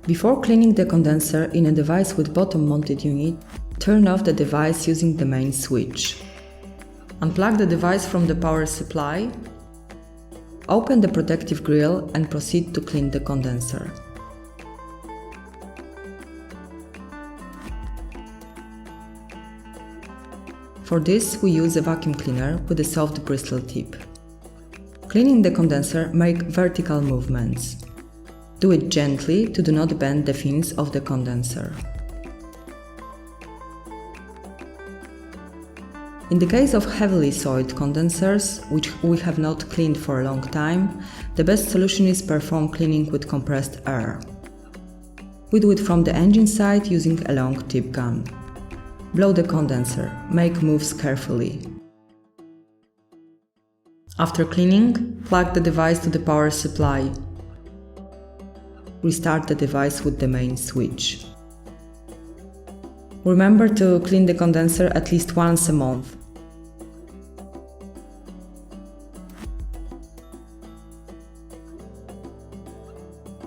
Before cleaning the condenser in a device with bottom-mounted unit, turn off the device using the main switch. Unplug the device from the power supply, open the protective grill and proceed to clean the condenser. For this, we use a vacuum cleaner with a soft bristle tip. Cleaning the condenser, make vertical movements. Do it gently to do not bend the fins of the condenser. In the case of heavily soiled condensers, which we have not cleaned for a long time, the best solution is perform cleaning with compressed air. We do it from the engine side using a long tip gun. Blow the condenser, make moves carefully. After cleaning, plug the device to the power supply. Restart the device with the main switch. Remember to clean the condenser at least once a month.